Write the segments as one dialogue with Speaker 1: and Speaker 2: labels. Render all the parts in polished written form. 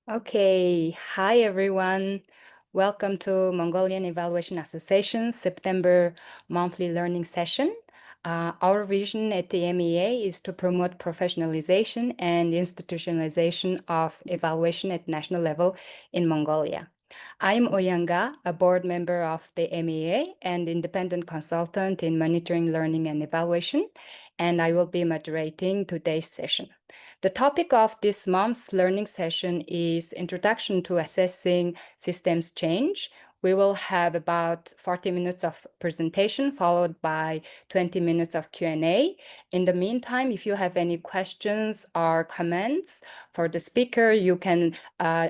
Speaker 1: Okay, hi everyone. Welcome to Mongolian Evaluation Association's September monthly learning session. Our vision at the MEA is to promote professionalization and institutionalization of evaluation at national level in Mongolia. I'm Oyanga, a board member of the MEA and independent consultant in monitoring, learning, and evaluation, and I will be moderating today's session. The topic of this month's learning session is Introduction to Assessing Systems Change. We will have about 40 minutes of presentation followed by 20 minutes of Q&A. In the meantime, if you have any questions or comments for the speaker, you can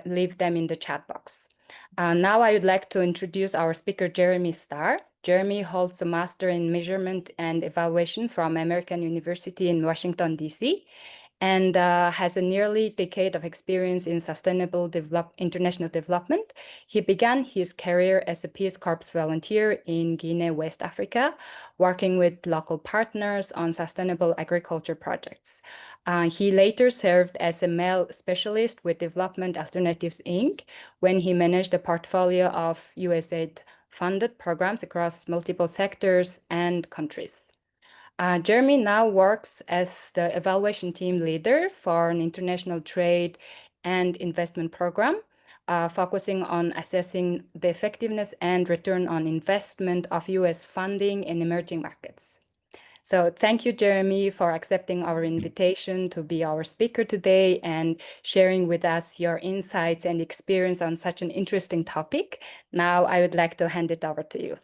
Speaker 1: leave them in the chat box. Now I would like to introduce our speaker, Jeremy Starr. Jeremy holds a master in measurement and evaluation from American University in Washington, D.C., and has a nearly decade of experience in sustainable international development. He began his career as a Peace Corps volunteer in Guinea, West Africa, working with local partners on sustainable agriculture projects. He later served as a MEA specialist with Development Alternatives, Inc., when he managed a portfolio of USAID-funded programs across multiple sectors and countries. Jeremy now works as the evaluation team leader for an international trade and investment program, focusing on assessing the effectiveness and return on investment of US funding in emerging markets. So thank you, Jeremy, for accepting our invitation to be our speaker today and sharing with us your insights and experience on such an interesting topic. Now I would like to hand it over to you.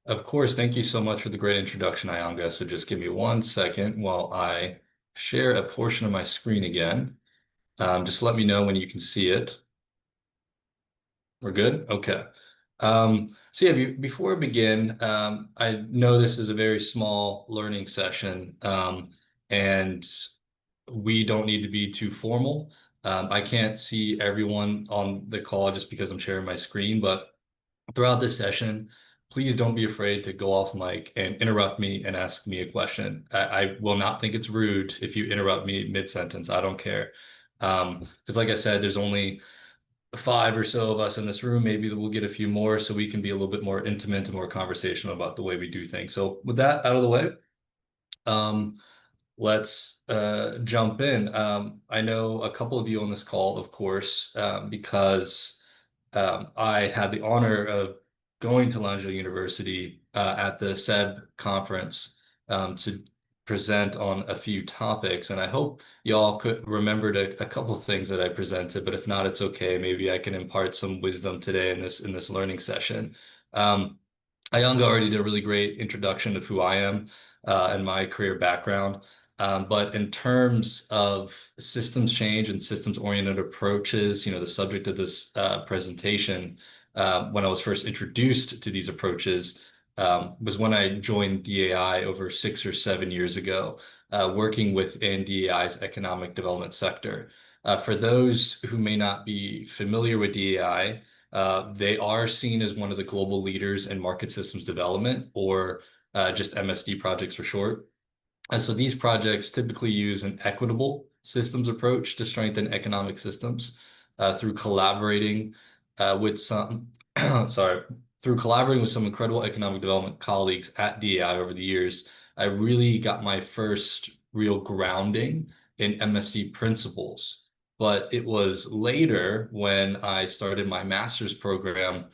Speaker 2: Of course, thank you so much for the great introduction, Ayanga. So just give me 1 second while I share a portion of my screen again. Just let me know when you can see it. We're good? Okay. So yeah, before we begin, I know this is a very small learning session, and we don't need to be too formal. I can't see everyone on the call just because I'm sharing my screen, but throughout this session, please don't be afraid to go off mic and interrupt me and ask me a question. I will not think it's rude if you interrupt me mid-sentence. I don't care. Because like I said, there's only five or so of us in this room. Maybe we'll get a few more so we can be a little bit more intimate and more conversational about the way we do things. So with that out of the way, um, let's jump in. I know a couple of you on this call, of course, because I had the honor of going to Lanzhou University at the SEB conference to present on a few topics, and I hope y'all could remembered a couple things that I presented. But if not, it's okay. Maybe I can impart some wisdom today in this learning session. Ayanga already did a really great introduction of who I am and my career background. But in terms of systems change and systems-oriented approaches, the subject of this presentation, when I was first introduced to these approaches, was when I joined DAI over 6 or 7 years ago, working within DAI's economic development sector. For those who may not be familiar with DAI, they are seen as one of the global leaders in market systems development, or just MSD projects for short. And so these projects typically use an equitable systems approach to strengthen economic systems through collaborating with some, sorry, through collaborating with some incredible economic development colleagues at DAI over the years. I really got my first real grounding in MSD principles. But it was later when I started my master's program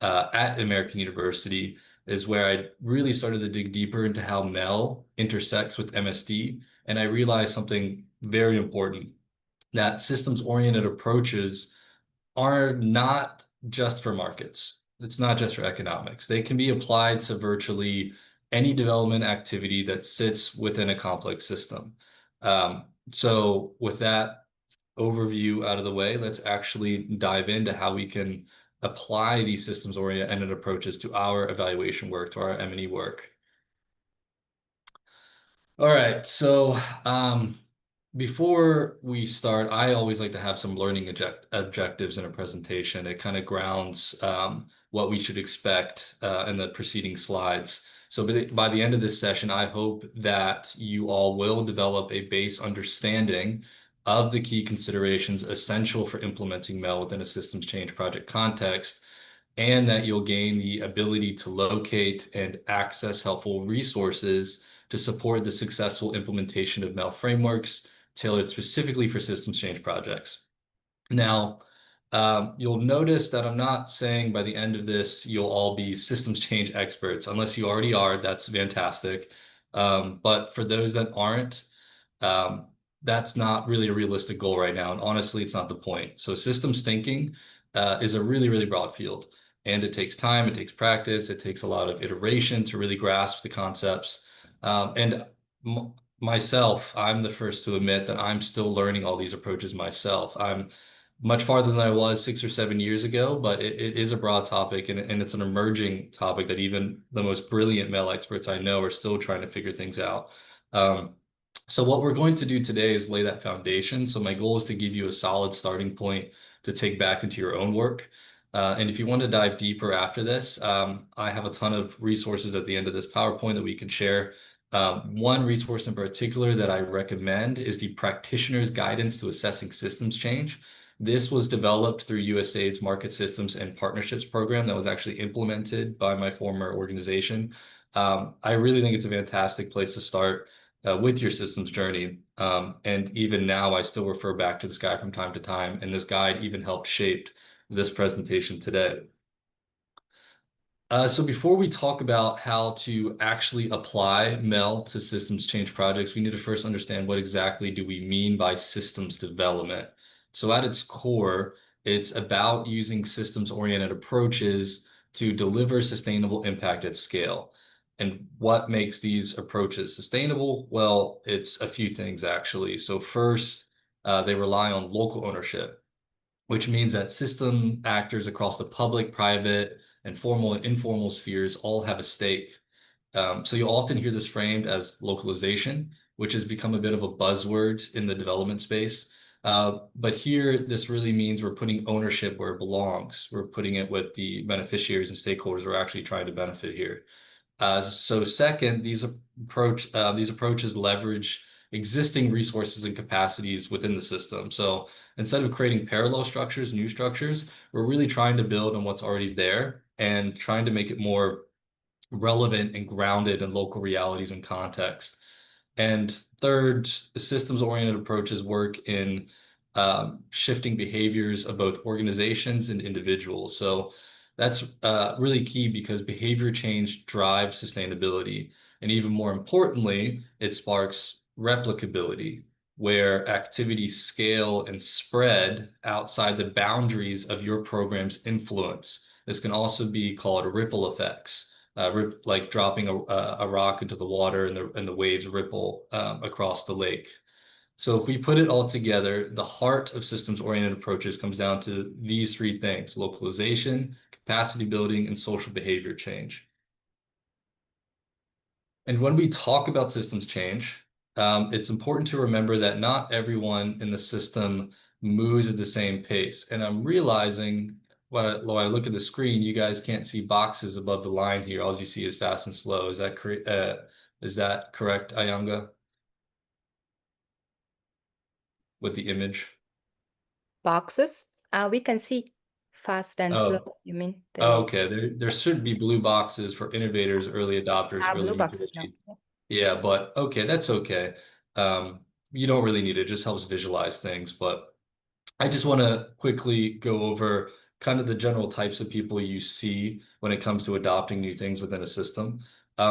Speaker 2: at American University is where I really started to dig deeper into how MEL intersects with MSD. And I realized something very important, that systems-oriented approaches are not just for markets. It's not just for economics. They can be applied to virtually any development activity that sits within a complex system. So with that overview out of the way, let's actually dive into how we can apply these systems-oriented approaches to our evaluation work, to our M&E work. All right, so before we start, I always like to have some learning objectives in a presentation. It kind of grounds what we should expect in the preceding slides. So by the end of this session, I hope that you all will develop a base understanding of the key considerations essential for implementing MEL within a systems change project context, and that you'll gain the ability to locate and access helpful resources to support the successful implementation of MEL frameworks tailored specifically for systems change projects. Now, you'll notice that I'm not saying by the end of this, you'll all be systems change experts. Unless you already are, that's fantastic. But for those that aren't, um, that's not really a realistic goal right now. And honestly, it's not the point. So systems thinking is a really, really broad field. And it takes time, it takes practice, it takes a lot of iteration to really grasp the concepts. And myself, I'm the first to admit that I'm still learning all these approaches myself. I'm much farther than I was 6 or 7 years ago, but it is a broad topic and it's an emerging topic that even the most brilliant male experts I know are still trying to figure things out. Um, so what we're going to do today is lay that foundation. So my goal is to give you a solid starting point to take back into your own work. And if you want to dive deeper after this, I have a ton of resources at the end of this PowerPoint that we can share. One resource in particular that I recommend is the Practitioner's Guidance to Assessing Systems Change. This was developed through USAID's Market Systems and Partnerships program that was actually implemented by my former organization. I really think it's a fantastic place to start with your systems journey. And even now, I still refer back to this guy from time to time, and this guide even helped shape this presentation today. So before we talk about how to actually apply MEL to systems change projects, we need to first understand what exactly do we mean by systems development. So at its core, it's about using systems-oriented approaches to deliver sustainable impact at scale. And what makes these approaches sustainable? Well, it's a few things actually. So first, they rely on local ownership, which means that system actors across the public, private, and formal and informal spheres all have a stake. So you'll often hear this framed as localization, which has become a bit of a buzzword in the development space. But here, this really means we're putting ownership where it belongs. We're putting it with the beneficiaries and stakeholders we're actually trying to benefit here. So second, these approaches leverage existing resources and capacities within the system. So instead of creating parallel structures, new structures, we're really trying to build on what's already there and trying to make it more relevant and grounded in local realities and context. And third, systems-oriented approaches work in shifting behaviors of both organizations and individuals. So that's really key because behavior change drives sustainability. And even more importantly, it sparks replicability, where activities scale and spread outside the boundaries of your program's influence. This can also be called ripple effects, like dropping a rock into the water and the waves ripple across the lake. So if we put it all together, the heart of systems-oriented approaches comes down to these three things: localization, capacity building, and social behavior change. And when we talk about systems change, it's important to remember that not everyone in the system moves at the same pace. And I'm realizing when I look at the screen, you guys can't see boxes above the line here. All you see is fast and slow. Is that correct, Ayanga, with the image?
Speaker 1: Boxes. We can see fast and
Speaker 2: Oh,
Speaker 1: slow. You mean the
Speaker 2: okay. There should be blue boxes for innovators, early adopters, early
Speaker 1: blue boxes? No.
Speaker 2: utility. Yeah, but okay, that's okay. You don't really need it. It just helps visualize things. But I just want to quickly go over kind of the general types of people you see when it comes to adopting new things within a system.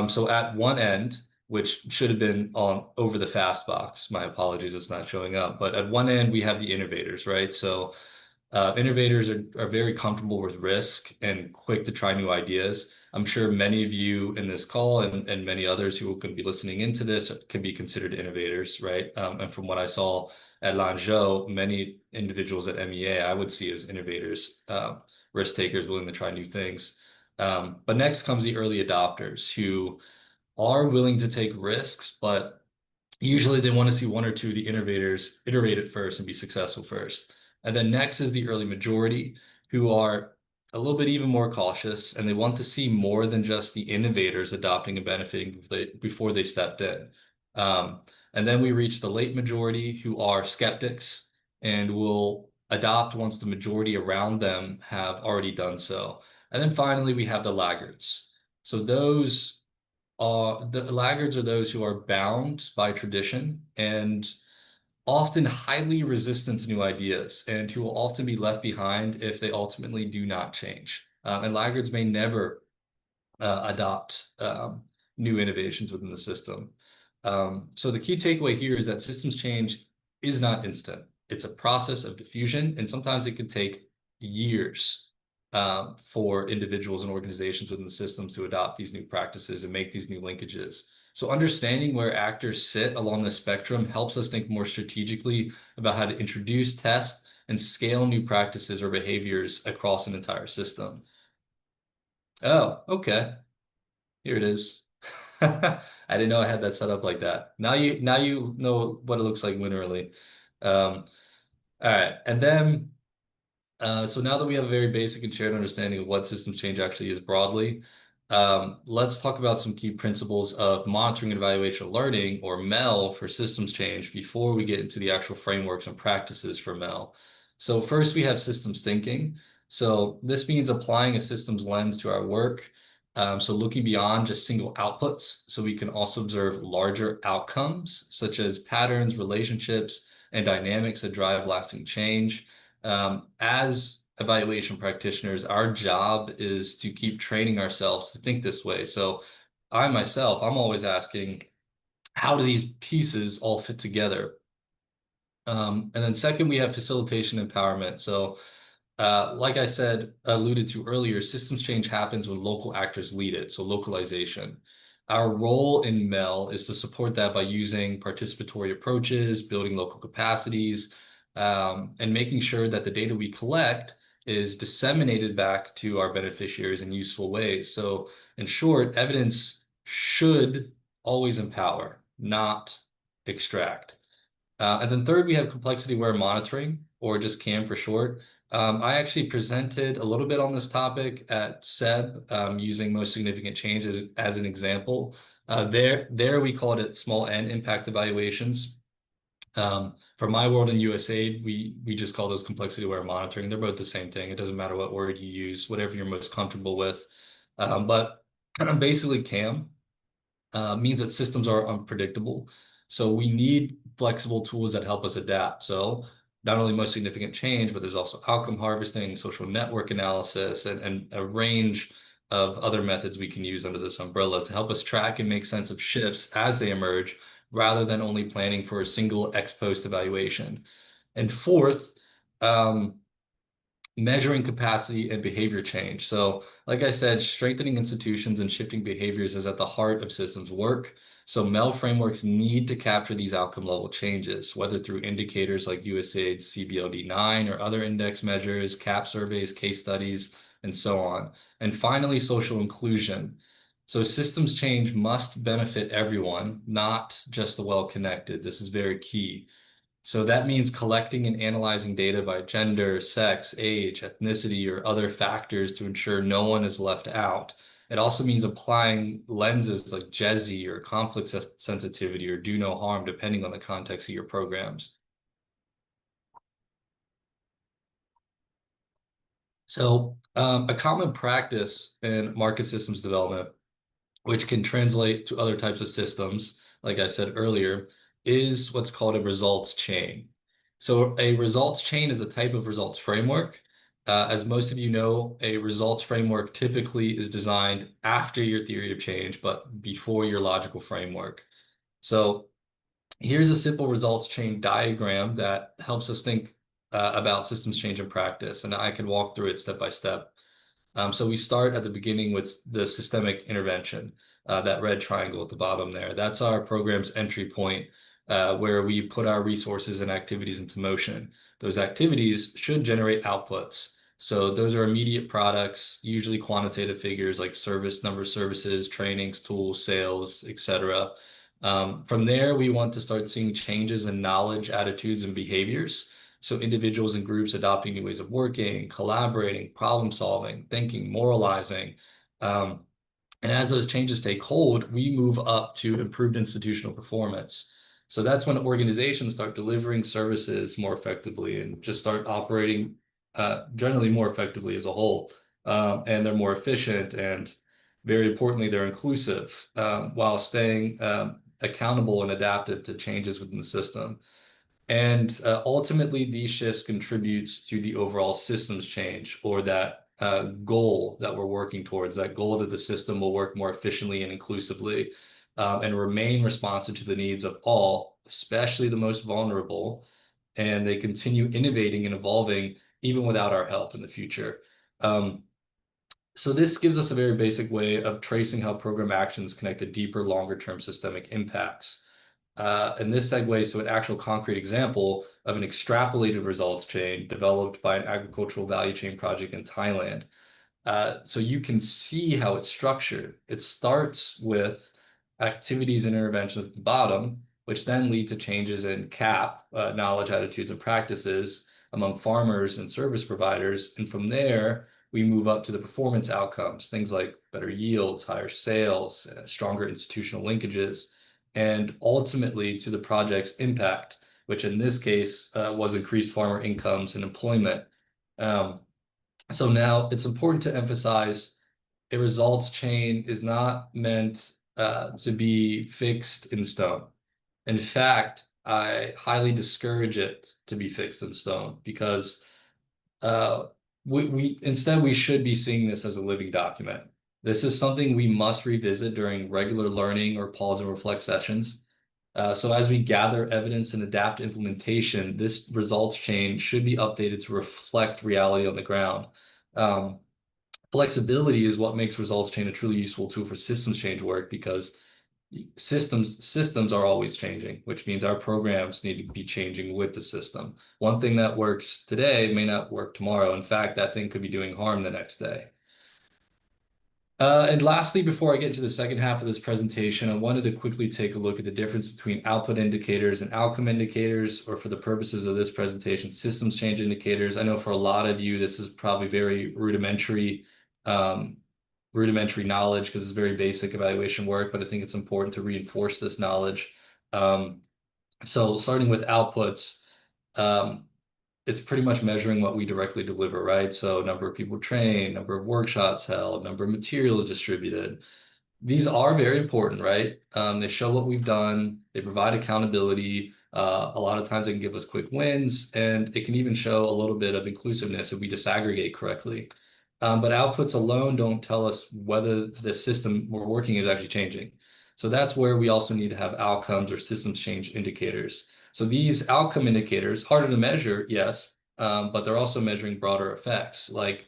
Speaker 2: So at one end, which should have been on over the fast box, my apologies, it's not showing up. But at one end, we have the innovators, right? So innovators are very comfortable with risk and quick to try new ideas. I'm sure many of you in this call and many others who are going to be listening into this can be considered innovators, right? And from what I saw at Lanzhou, many individuals at MEA I would see as innovators, risk takers willing to try new things. But next comes the early adopters who are willing to take risks, but usually they want to see one or two of the innovators iterate it first and be successful first. And then next is the early majority who are a little bit even more cautious and they want to see more than just the innovators adopting and benefiting before they stepped in. Um, And then we reach the late majority who are skeptics and will adopt once the majority around them have already done so. And then finally, we have the laggards. So those the laggards are those who are bound by tradition and often highly resistant to new ideas and who will often be left behind if they ultimately do not change. And laggards may never adopt new innovations within the system. So the key takeaway here is that systems change is not instant. It's a process of diffusion, and sometimes it can take years for individuals and organizations within the systems to adopt these new practices and make these new linkages. So understanding where actors sit along the spectrum helps us think more strategically about how to introduce, test, and scale new practices or behaviors across an entire system. Oh, okay. Here it is. I didn't know I had that set up like that. Now you know what it looks like linearly. All right, and then so now that we have a very basic and shared understanding of what systems change actually is broadly, let's talk about some key principles of monitoring and evaluation of learning, or MEL for systems change, before we get into the actual frameworks and practices for MEL. So first we have systems thinking. So this means applying a systems lens to our work. So looking beyond just single outputs, so we can also observe larger outcomes, such as patterns, relationships, and dynamics that drive lasting change. As evaluation practitioners, our job is to keep training ourselves to think this way. So I myself, I'm always asking, how do these pieces all fit together? And then second, we have facilitation empowerment. So like I said, alluded to earlier, systems change happens when local actors lead it, so localization. Our role in MEL is to support that by using participatory approaches, building local capacities, and making sure that the data we collect is disseminated back to our beneficiaries in useful ways. So, in short, evidence should always empower, not extract. And then third, we have complexity-aware monitoring, or just CAM for short. I actually presented a little bit on this topic at SEB using most significant changes as an example. There we called it small n impact evaluations. For my world in USAID, we just call those complexity-aware monitoring. They're both the same thing. It doesn't matter what word you use, whatever you're most comfortable with. But basically, CAM means that systems are unpredictable. So we need flexible tools that help us adapt. So not only most significant change, but there's also outcome harvesting, social network analysis, and a range of other methods we can use under this umbrella to help us track and make sense of shifts as they emerge, rather than only planning for a single ex post evaluation. And fourth, measuring capacity and behavior change. So, like I said, strengthening institutions and shifting behaviors is at the heart of systems work. So, MEL frameworks need to capture these outcome level changes, whether through indicators like USAID's CBLD9 or other index measures, CAP surveys, case studies, and so on. And finally, social inclusion. So, systems change must benefit everyone, not just the well-connected. This is very key. So that means collecting and analyzing data by gender, sex, age, ethnicity, or other factors to ensure no one is left out. It also means applying lenses like GESI or conflict sensitivity or do no harm, depending on the context of your programs. So a common practice in market systems development, which can translate to other types of systems, like I said earlier, is what's called a results chain. So a results chain is a type of results framework. As most of you know, a results framework typically is designed after your theory of change, but before your logical framework. So here's a simple results chain diagram that helps us think about systems change in practice, and I can walk through it step by step. So we start at the beginning with the systemic intervention, that red triangle at the bottom there. That's our program's entry point, where we put our resources and activities into motion. Those activities should generate outputs. So those are immediate products, usually quantitative figures like service, number of services, trainings, tools, sales, etc. From there, we want to start seeing changes in knowledge, attitudes, and behaviors. So individuals and groups adopting new ways of working, collaborating, problem solving, thinking, moralizing. And as those changes take hold, we move up to improved institutional performance. So that's when organizations start delivering services more effectively and just start operating generally more effectively as a whole. And they're more efficient and very importantly, they're inclusive while staying accountable and adaptive to changes within the system. And ultimately, these shifts contributes to the overall systems change or that goal that we're working towards, that goal that the system will work more efficiently and inclusively and remain responsive to the needs of all, especially the most vulnerable. And they continue innovating and evolving even without our help in the future. Um, so this gives us a very basic way of tracing how program actions connect to deeper, longer-term systemic impacts. And this segues to an actual concrete example of an extrapolated results chain developed by an agricultural value chain project in Thailand. So you can see how it's structured. It starts with activities and interventions at the bottom, which then lead to changes in knowledge, attitudes, and practices among farmers and service providers. And from there, we move up to the performance outcomes, things like better yields, higher sales, stronger institutional linkages, and ultimately to the project's impact, which in this case was increased farmer incomes and employment. Um, so now it's important to emphasize a results chain is not meant to be fixed in stone. In fact, I highly discourage it to be fixed in stone because uh, we instead we should be seeing this as a living document. This is something we must revisit during regular learning or pause and reflect sessions. So as we gather evidence and adapt implementation, this results chain should be updated to reflect reality on the ground. Um, Flexibility is what makes results chain a truly useful tool for systems change work because systems are always changing, which means our programs need to be changing with the system. One thing that works today may not work tomorrow. In fact, that thing could be doing harm the next day. And lastly, before I get into the second half of this presentation, I wanted to quickly take a look at the difference between output indicators and outcome indicators, or for the purposes of this presentation, systems change indicators. I know for a lot of you, this is probably very um, rudimentary knowledge because it's very basic evaluation work, but I think it's important to reinforce this knowledge. Um, so starting with outputs, um, it's pretty much measuring what we directly deliver, right? So number of people trained, number of workshops held, number of materials distributed. These are very important, right? They show what we've done. They provide accountability. A lot of times they can give us quick wins, and it can even show a little bit of inclusiveness if we disaggregate correctly. But outputs alone don't tell us whether the system we're working is actually changing. So that's where we also need to have outcomes or systems change indicators. So these outcome indicators, harder to measure, yes, but they're also measuring broader effects, like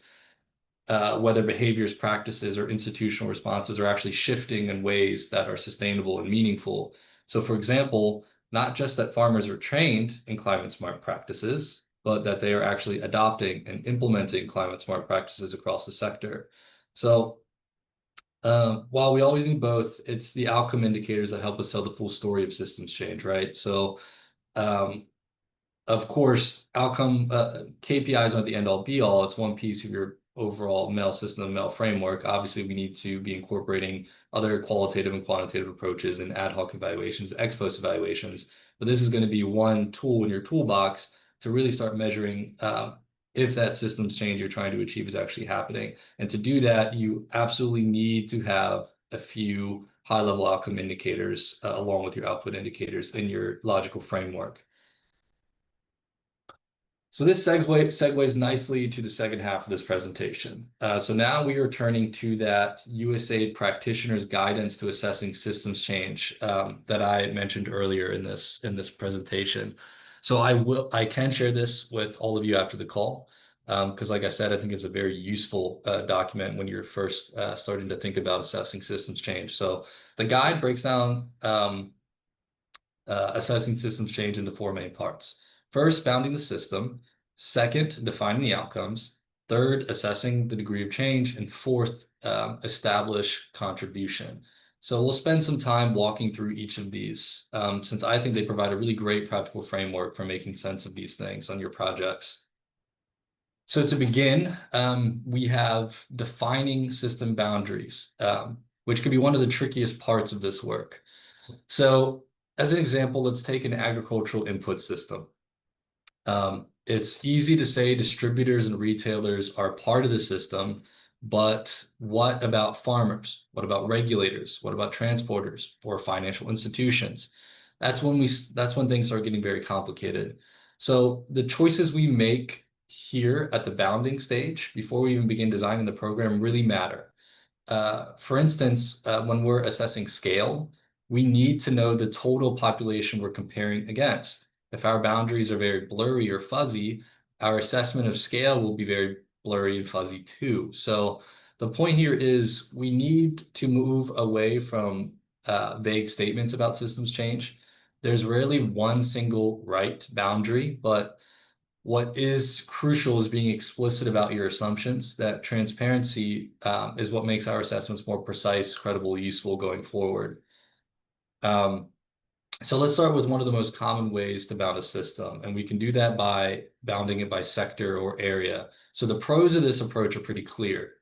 Speaker 2: whether behaviors, practices, or institutional responses are actually shifting in ways that are sustainable and meaningful. So, for example, not just that farmers are trained in climate smart practices, but that they are actually adopting and implementing climate smart practices across the sector. So, while we always need both, it's the outcome indicators that help us tell the full story of systems change, right? So, um, of course, outcome KPIs aren't the end all be all. It's one piece of your overall MEL system, MEL framework. Obviously, we need to be incorporating other qualitative and quantitative approaches and ad hoc evaluations, ex post evaluations. But this is going to be one tool in your toolbox to really start measuring if that systems change you're trying to achieve is actually happening. And to do that, you absolutely need to have a few high-level outcome indicators along with your output indicators in your logical framework. So this segues nicely to the second half of this presentation. So now we are turning to that USAID practitioner's guidance to assessing systems change that I mentioned earlier in this presentation. So I can share this with all of you after the call because, like I said, I think it's a very useful document when you're first starting to think about assessing systems change. So the guide breaks down assessing systems change into four main parts. First, bounding the system. Second, defining the outcomes. Third, assessing the degree of change. And fourth, establish contribution. So we'll spend some time walking through each of these since I think they provide a really great practical framework for making sense of these things on your projects. So to begin, we have defining system boundaries, which can be one of the trickiest parts of this work. So As an example, let's take an agricultural input system. It's easy to say distributors and retailers are part of the system, but what about farmers? What about regulators? What about transporters or financial institutions? That's when things start getting very complicated. So the choices we make here at the bounding stage before we even begin designing the program really matter. For instance, when we're assessing scale, we need to know the total population we're comparing against. If our boundaries are very blurry or fuzzy, our assessment of scale will be very blurry and fuzzy too. So the point here is we need to move away from vague statements about systems change. There's rarely one single right boundary, but what is crucial is being explicit about your assumptions. That transparency is what makes our assessments more precise, credible, useful going forward. Um, so let's start with one of the most common ways to bound a system, and we can do that by bounding it by sector or area. So the pros of this approach are pretty clear.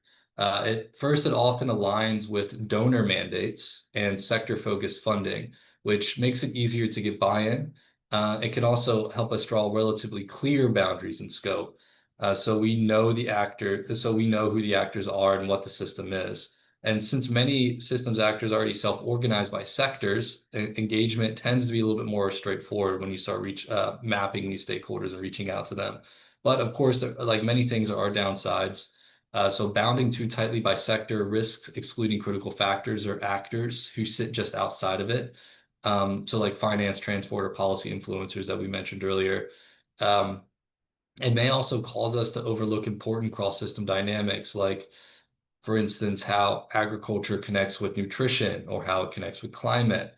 Speaker 2: First, it often aligns with donor mandates and sector-focused funding, which makes it easier to get buy-in. It can also help us draw relatively clear boundaries and scope, so we know who the actors are and what the system is. And since many systems actors already self-organize by sectors, engagement tends to be a little bit more straightforward when you start mapping these stakeholders and reaching out to them. But of course, like many things, there are downsides. So bounding too tightly by sector risks excluding critical factors or actors who sit just outside of it. So like finance, transport, or policy influencers that we mentioned earlier. Um, it may also cause us to overlook important cross-system dynamics like for instance, how agriculture connects with nutrition or how it connects with climate.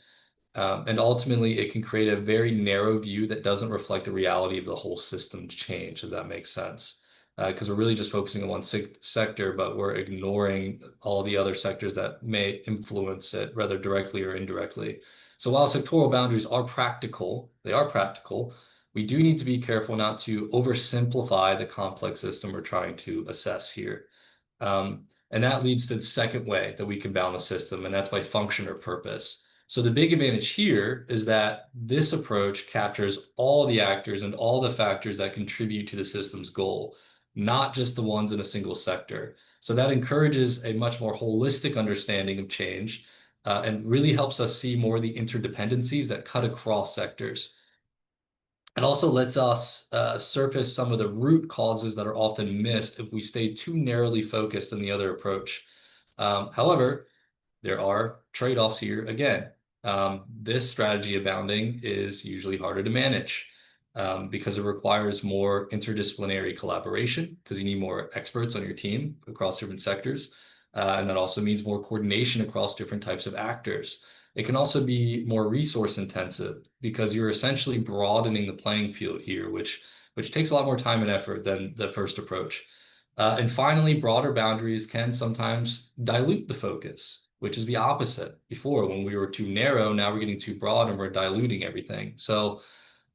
Speaker 2: And ultimately, it can create a very narrow view that doesn't reflect the reality of the whole system change, if that makes sense. Because we're really just focusing on one sector, but we're ignoring all the other sectors that may influence it, whether directly or indirectly. So while sectoral boundaries are practical, they are practical, we do need to be careful not to oversimplify the complex system we're trying to assess here. And that leads to the second way that we can bound the system, and that's by function or purpose. So the big advantage here is that this approach captures all the actors and all the factors that contribute to the system's goal, not just the ones in a single sector. So that encourages a much more holistic understanding of change, and really helps us see more of the interdependencies that cut across sectors. It also lets us surface some of the root causes that are often missed if we stay too narrowly focused in the other approach. However, there are trade-offs here again. This strategy of bounding is usually harder to manage because it requires more interdisciplinary collaboration because you need more experts on your team across different sectors. And that also means more coordination across different types of actors. It can also be more resource intensive because you're essentially broadening the playing field here, which takes a lot more time and effort than the first approach. And finally, broader boundaries can sometimes dilute the focus, which is the opposite. Before, when we were too narrow, now we're getting too broad and we're diluting everything. So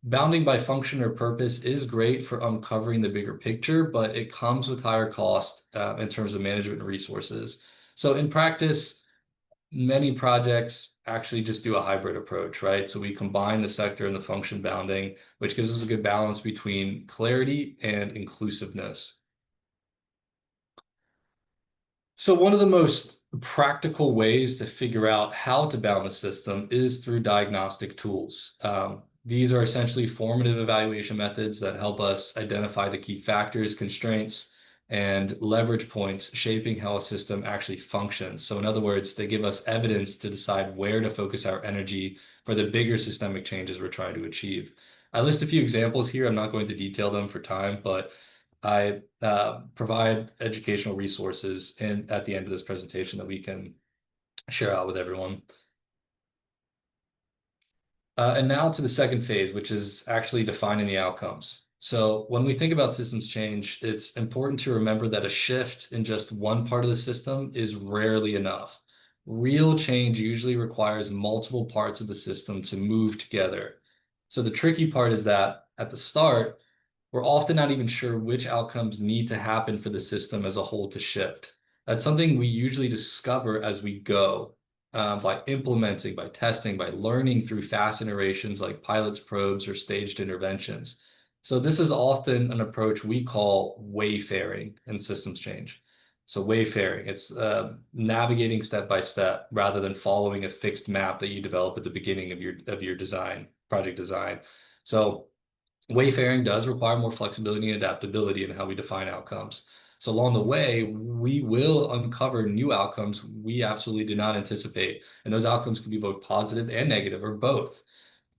Speaker 2: bounding by function or purpose is great for uncovering the bigger picture, but it comes with higher cost in terms of management and resources. So in practice, many projects actually just do a hybrid approach, right? So we combine the sector and the function bounding, which gives us a good balance between clarity and inclusiveness. So one of the most practical ways to figure out how to bound the system is through diagnostic tools. These are essentially formative evaluation methods that help us identify the key factors, constraints, and leverage points shaping how a system actually functions. So in other words, they give us evidence to decide where to focus our energy for the bigger systemic changes we're trying to achieve. I list a few examples here. I'm not going to detail them for time, but I provide educational resources at the end of this presentation that we can share out with everyone. And now to the second phase, which is actually defining the outcomes. So when we think about systems change, it's important to remember that a shift in just one part of the system is rarely enough. Real change usually requires multiple parts of the system to move together. So the tricky part is that at the start, we're often not even sure which outcomes need to happen for the system as a whole to shift. That's something we usually discover as we go. by implementing, by testing, by learning through fast iterations like pilots, probes, or staged interventions. So this is often an approach we call wayfaring in systems change. So wayfaring, it's navigating step by step rather than following a fixed map that you develop at the beginning of your design, project design. So wayfaring does require more flexibility and adaptability in how we define outcomes. So along the way, we will uncover new outcomes we absolutely did not anticipate. And those outcomes can be both positive and negative, or both.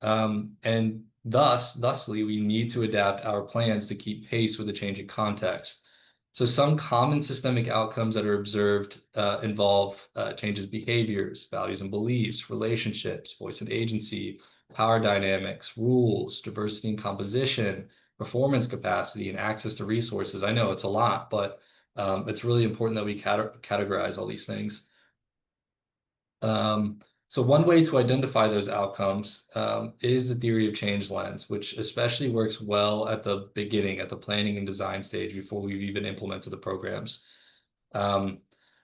Speaker 2: And thusly, we need to adapt our plans to keep pace with the changing context. So some common systemic outcomes that are observed involve changes in behaviors, values and beliefs, relationships, voice and agency, power dynamics, rules, diversity and composition, performance capacity, and access to resources. I know it's a lot, but it's really important that we categorize all these things. So one way to identify those outcomes is the theory of change lens, which especially works well at the beginning, at the planning and design stage before we've even implemented the programs. Um,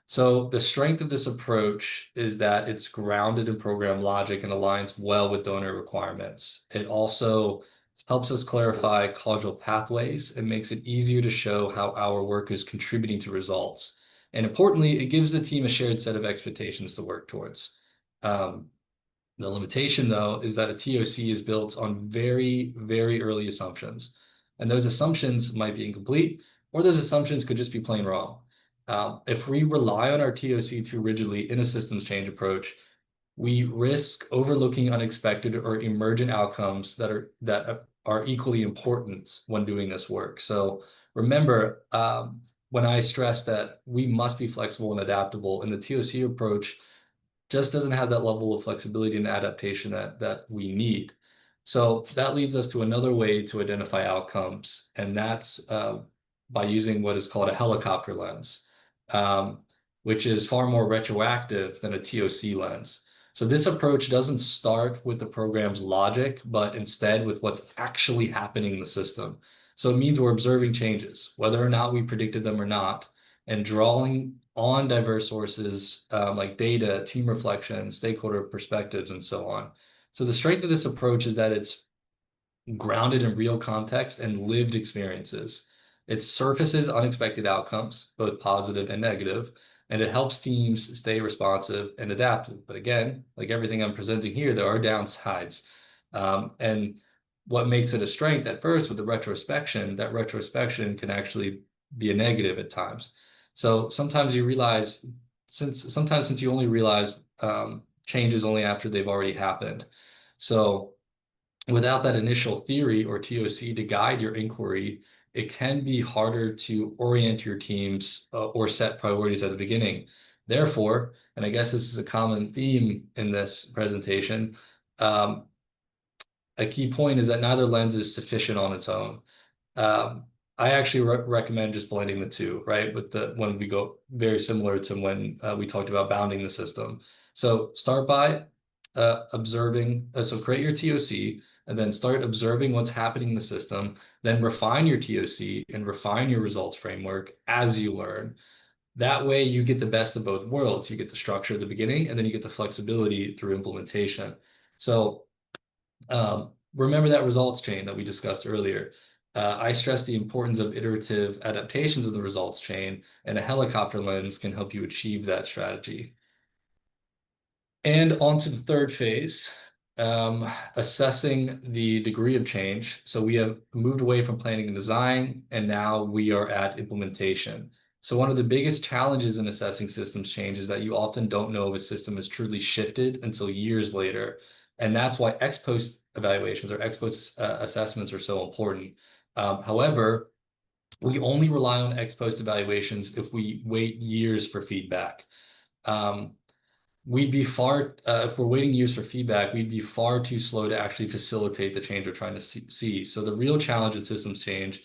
Speaker 2: so the strength of this approach is that it's grounded in program logic and aligns well with donor requirements. It also helps us clarify causal pathways and makes it easier to show how our work is contributing to results. And importantly, it gives the team a shared set of expectations to work towards. Um, the limitation, though, is that a TOC is built on very, very early assumptions. And those assumptions might be incomplete, or those assumptions could just be plain wrong. If we rely on our TOC too rigidly in a systems change approach, we risk overlooking unexpected or emergent outcomes that are equally important when doing this work. So remember, when I stress that we must be flexible and adaptable, in the TOC approach just doesn't have that level of flexibility and adaptation that we need. So that leads us to another way to identify outcomes, and that's by using what is called a helicopter lens, um, which is far more retroactive than a TOC lens. So this approach doesn't start with the program's logic, but instead with what's actually happening in the system. So it means we're observing changes, whether or not we predicted them or not, and drawing on diverse sources like data, team reflection, stakeholder perspectives, and so on. So the strength of this approach is that it's grounded in real context and lived experiences. It surfaces unexpected outcomes, both positive and negative, and it helps teams stay responsive and adaptive. But again, like everything I'm presenting here, there are downsides. And what makes it a strength at first with the retrospection, that retrospection can actually be a negative at times. So sometimes you realize, since you only realize changes only after they've already happened. So without that initial theory or TOC to guide your inquiry, it can be harder to orient your teams or set priorities at the beginning. Therefore, and I guess this is a common theme in this presentation, um, a key point is that neither lens is sufficient on its own. Um, I actually recommend just blending the two, right? With the when we go very similar to when we talked about bounding the system. So start by observing. So create your TOC and then start observing what's happening in the system. Then refine your TOC and refine your results framework as you learn. That way, you get the best of both worlds. You get the structure at the beginning, and then you get the flexibility through implementation. So remember that results chain that we discussed earlier. I stress the importance of iterative adaptations of the results chain, and a helicopter lens can help you achieve that strategy. And on to the third phase, assessing the degree of change. So we have moved away from planning and design, and now we are at implementation. So one of the biggest challenges in assessing systems change is that you often don't know if a system has truly shifted until years later. And that's why ex post evaluations or ex post assessments are so important. However, we only rely on ex post evaluations if we wait years for feedback. Um, we'd be far, if we're waiting years for feedback, we'd be far too slow to actually facilitate the change we're trying to see. So the real challenge in systems change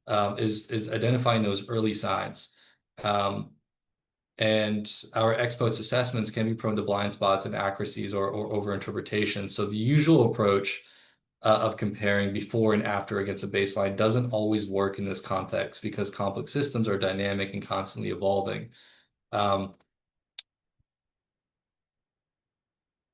Speaker 2: is identifying those early signs. Um, and our ex post assessments can be prone to blind spots, inaccuracies, or overinterpretation. So the usual approach of comparing before and after against a baseline doesn't always work in this context because complex systems are dynamic and constantly evolving. Um,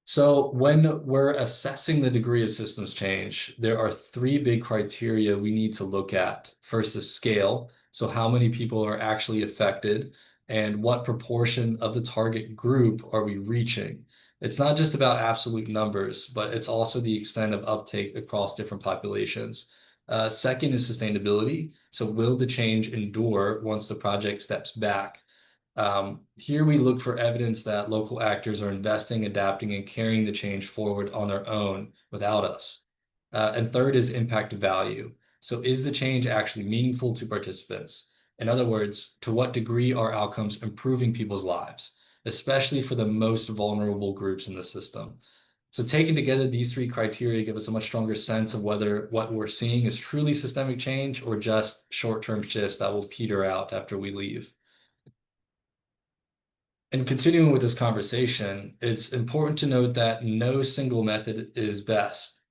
Speaker 2: So when we're assessing the degree of systems change, there are three big criteria we need to look at. First, the scale. So how many people are actually affected and what proportion of the target group are we reaching? It's not just about absolute numbers, but it's also the extent of uptake across different populations. Second is sustainability. So will the change endure once the project steps back? Here we look for evidence that local actors are investing, adapting, and carrying the change forward on their own without us. And third is impact value. So is the change actually meaningful to participants? In other words, to what degree are outcomes improving people's lives, especially for the most vulnerable groups in the system? So taken together, these three criteria give us a much stronger sense of whether what we're seeing is truly systemic change or just short-term shifts that will peter out after we leave. And continuing with this conversation, it's important to note that no single method is best.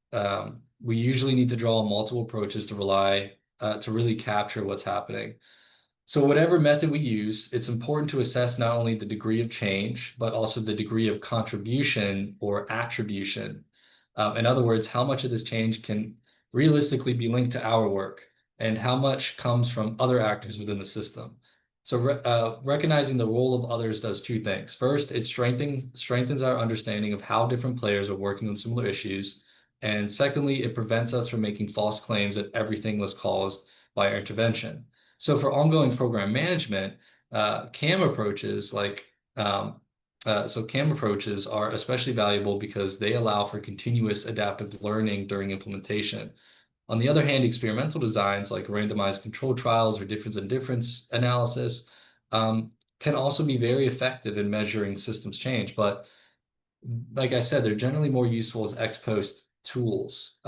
Speaker 2: We usually need to draw on multiple approaches to really capture what's happening. So whatever method we use, it's important to assess not only the degree of change, but also the degree of contribution or attribution. In other words, how much of this change can realistically be linked to our work and how much comes from other actors within the system. So recognizing the role of others does two things. First, it strengthens our understanding of how different players are working on similar issues. And secondly, it prevents us from making false claims that everything was caused by our intervention. So for ongoing program management, CAM approaches CAM approaches are especially valuable because they allow for continuous adaptive learning during implementation. On the other hand, experimental designs like randomized control trials or difference in difference analysis can also be very effective in measuring systems change. But like I said, they're generally more useful as ex post tools.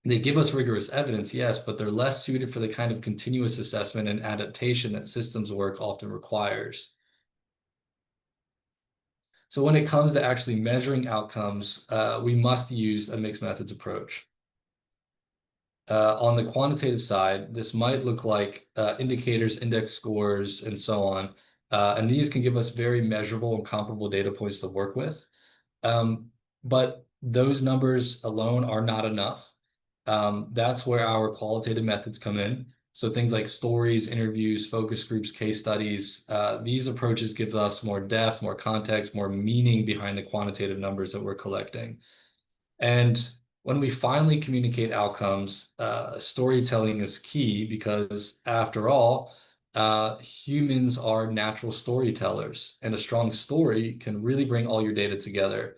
Speaker 2: They give us rigorous evidence, yes, but they're less suited for the kind of continuous assessment and adaptation that systems work often requires. So when it comes to actually measuring outcomes, we must use a mixed methods approach. On the quantitative side, this might look like indicators, index scores, and so on. And these can give us very measurable and comparable data points to work with. But those numbers alone are not enough. That's where our qualitative methods come in. So things like stories, interviews, focus groups, case studies, these approaches give us more depth, more context, more meaning behind the quantitative numbers that we're collecting. And when we finally communicate outcomes, storytelling is key because, after all, humans are natural storytellers, and a strong story can really bring all your data together.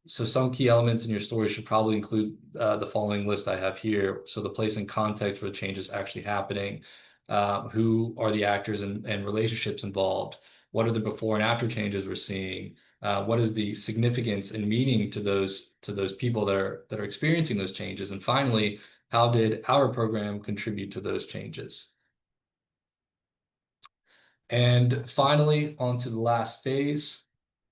Speaker 2: So some key elements in your story should probably include the following list I have here. So the place and context where the change is actually happening, who are the actors and relationships involved, what are the before and after changes we're seeing, what is the significance and meaning to those people that are experiencing those changes, and finally, how did our program contribute to those changes? And finally, on to the last phase,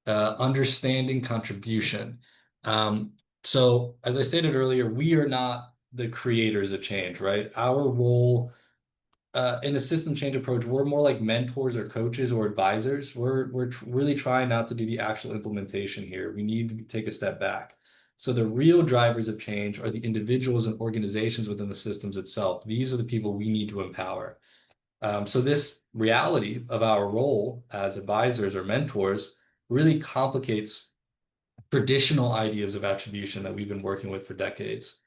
Speaker 2: understanding contribution. Um, so as I stated earlier, we are not the creators of change, right? Our role in a system change approach, we're more like mentors or coaches or advisors. We're really trying not to do the actual implementation here. We need to take a step back. So the real drivers of change are the individuals and organizations within the systems itself. These are the people we need to empower. So this reality of our role as advisors or mentors really complicates traditional ideas of attribution that we've been working with for decades.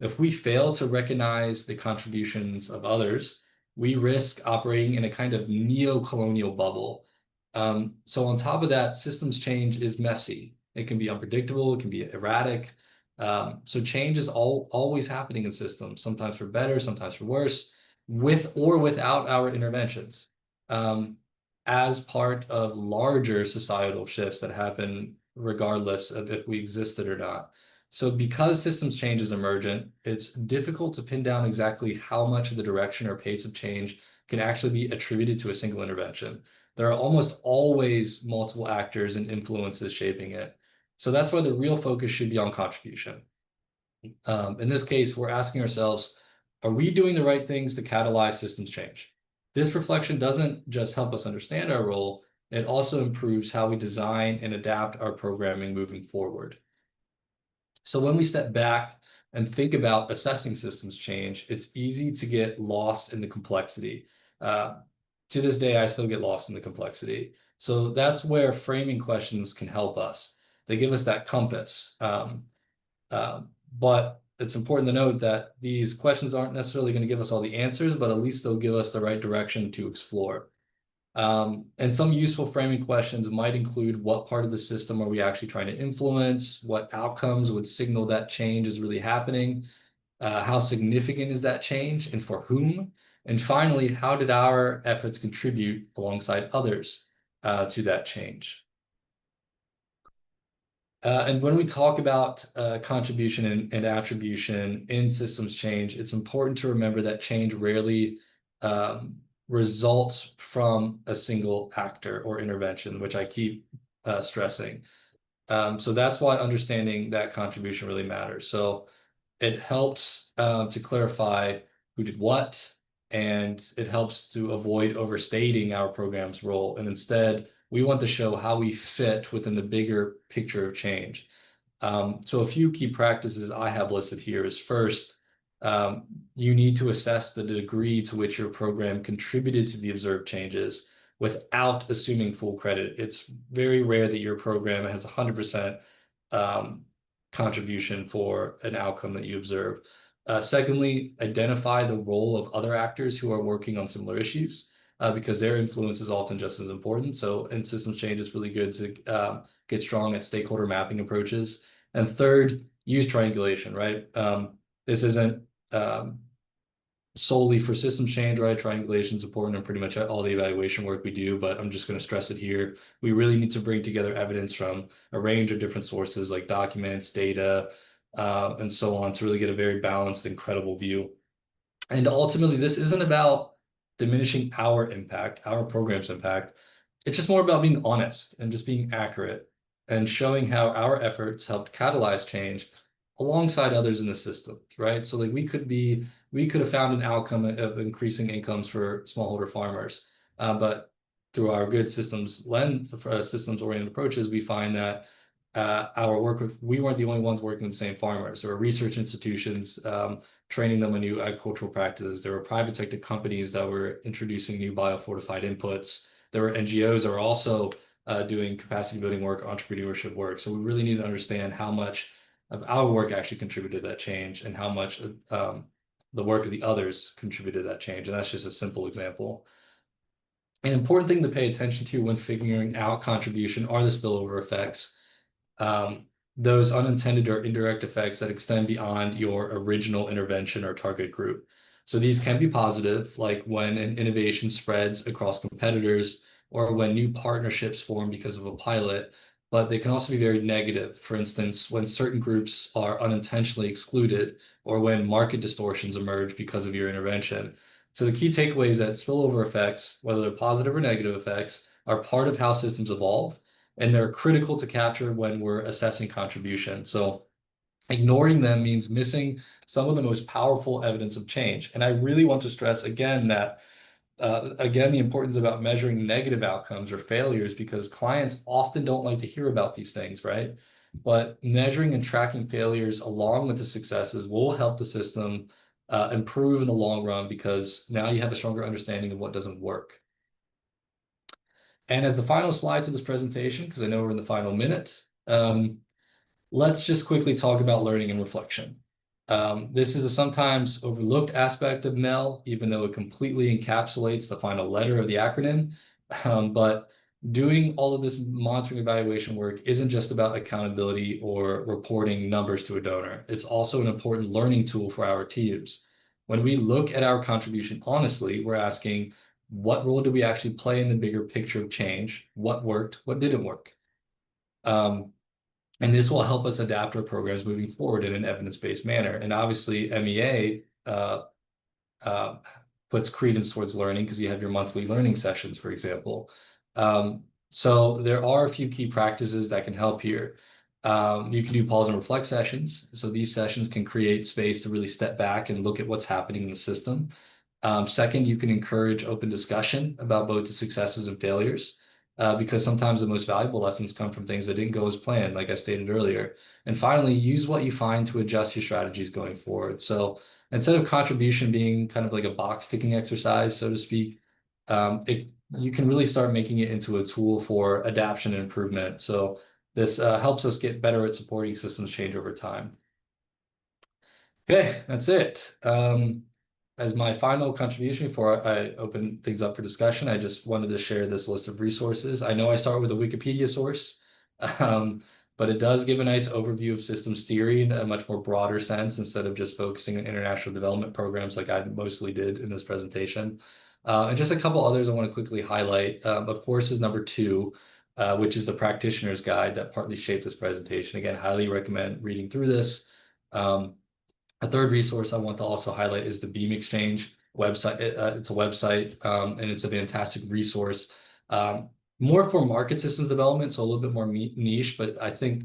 Speaker 2: If we fail to recognize the contributions of others, we risk operating in a kind of neo-colonial bubble. So on top of that, systems change is messy. It can be unpredictable, it can be erratic. So change is always happening in systems, sometimes for better, sometimes for worse, with or without our interventions, as part of larger societal shifts that happen regardless of if we existed or not. So because systems change is emergent, it's difficult to pin down exactly how much of the direction or pace of change can actually be attributed to a single intervention. There are almost always multiple actors and influences shaping it. So that's why the real focus should be on contribution. In this case, we're asking ourselves, are we doing the right things to catalyze systems change? This reflection doesn't just help us understand our role, It also improves how we design and adapt our programming moving forward. So when we step back and think about assessing systems change, it's easy to get lost in the complexity. Uh, to this day, I still get lost in the complexity. So that's where framing questions can help us. They give us that compass. But it's important to note that these questions aren't necessarily going to give us all the answers, but at least they'll give us the right direction to explore. And some useful framing questions might include what part of the system are we actually trying to influence, what outcomes would signal that change is really happening, how significant is that change and for whom, and finally, how did our efforts contribute alongside others to that change? And when we talk about contribution and attribution in systems change, it's important to remember that change rarely um, results from a single actor or intervention, which I keep stressing. So that's why understanding that contribution really matters. So it helps to clarify who did what, and it helps to avoid overstating our program's role. And instead, we want to show how we fit within the bigger picture of change. So a few key practices I have listed here is first, um, you need to assess the degree to which your program contributed to the observed changes without assuming full credit. It's very rare that your program has 100% um, contribution for an outcome that you observe. Secondly, identify the role of other actors who are working on similar issues, because their influence is often just as important. So in systems change, it's really good to get strong at stakeholder mapping approaches. And third, use triangulation, right? This isn't solely for systems change, right? Triangulation is important in pretty much all the evaluation work we do, but I'm just going to stress it here. We really need to bring together evidence from a range of different sources like documents, data, and so on to really get a very balanced and credible view. And ultimately, this isn't about diminishing our impact, our program's impact. It's just more about being honest and just being accurate and showing how our efforts helped catalyze change alongside others in the system, right? So like we could have found an outcome of increasing incomes for smallholder farmers, but through our good systems oriented approaches, we find that our work with we weren't the only ones working with the same farmers. There were research institutions training them on new agricultural practices. There were private sector companies that were introducing new biofortified inputs. There were NGOs that were also doing capacity building work, entrepreneurship work. So we really need to understand how much of our work actually contributed to that change and how much the work of the others contributed to that change. And that's just a simple example. An important thing to pay attention to when figuring out contribution are the spillover effects, those unintended or indirect effects that extend beyond your original intervention or target group. So these can be positive, like when an innovation spreads across competitors or when new partnerships form because of a pilot, but they can also be very negative. For instance, when certain groups are unintentionally excluded or when market distortions emerge because of your intervention. So the key takeaway is that spillover effects, whether they're positive or negative effects, are part of how systems evolve and they're critical to capture when we're assessing contribution. So ignoring them means missing some of the most powerful evidence of change. And I really want to stress again that again, the importance about measuring negative outcomes or failures because clients often don't like to hear about these things, right? But measuring and tracking failures along with the successes will help the system improve in the long run because now you have a stronger understanding of what doesn't work. And as the final slide to this presentation, because I know we're in the final minute, let's just quickly talk about learning and reflection. This is a sometimes overlooked aspect of MEL, even though it completely encapsulates the final letter of the acronym. But doing all of this monitoring evaluation work isn't just about accountability or reporting numbers to a donor. It's also an important learning tool for our teams. When we look at our contribution honestly, we're asking, what role do we actually play in the bigger picture of change? What worked? What didn't work? And this will help us adapt our programs moving forward in an evidence-based manner. And obviously, MEA uh, puts credence towards learning because you have your monthly learning sessions, for example. So there are a few key practices that can help here. You can do pause and reflect sessions. So these sessions can create space to really step back and look at what's happening in the system. Second, you can encourage open discussion about both the successes and failures. because sometimes the most valuable lessons come from things that didn't go as planned, like I stated earlier. And finally, use what you find to adjust your strategies going forward. So instead of contribution being kind of like a box ticking exercise, so to speak, you can really start making it into a tool for adaptation and improvement. So this helps us get better at supporting systems change over time. Okay, that's it. As my final contribution before I open things up for discussion, I just wanted to share this list of resources. I know I start with a Wikipedia source, um, but it does give a nice overview of systems theory in a much more broader sense instead of just focusing on international development programs like I mostly did in this presentation. And just a couple others I want to quickly highlight. Of course, is number two, which is the practitioner's guide that partly shaped this presentation. Again, highly recommend reading through this. Um, a third resource I want to also highlight is the Beam Exchange website. It's a website, and it's a fantastic resource. Um, More for market systems development, so a little bit more niche, but I think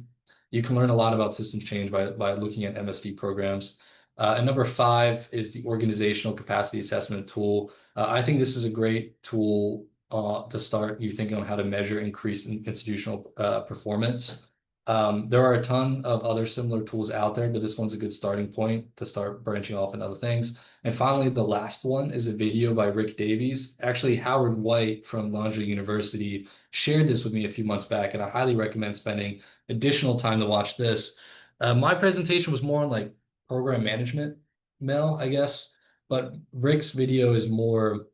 Speaker 2: you can learn a lot about systems change by looking at MSD programs. And number five is the organizational capacity assessment tool. I think this is a great tool to start you thinking on how to measure increased institutional performance. There are a ton of other similar tools out there, but this one's a good starting point to start branching off in other things. And finally, the last one is a video by Rick Davies. Actually, Howard White from Laundry University shared this with me a few months back, and I highly recommend spending additional time to watch this. My presentation was more on like program management, Mel, I guess, but Rick's video is more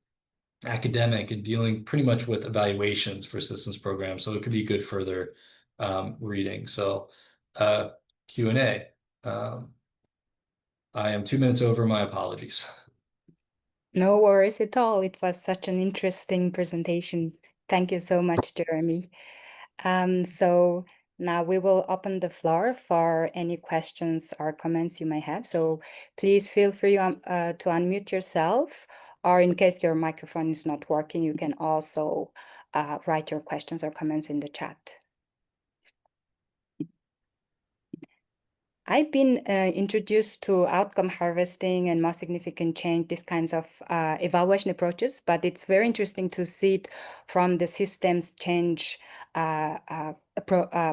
Speaker 2: academic and dealing pretty much with evaluations for systems programs. So it could be good further reading. So uh, Q&A. Um, I am 2 minutes over. My apologies.
Speaker 1: No worries at all. It was such an interesting presentation. Thank you so much, Jeremy. So now we will open the floor for any questions or comments you may have. So please feel free to unmute yourself, or in case your microphone is not working, you can also write your questions or comments in the chat. I've been introduced to outcome harvesting and more significant change, these kinds of evaluation approaches, but it's very interesting to see it from the systems change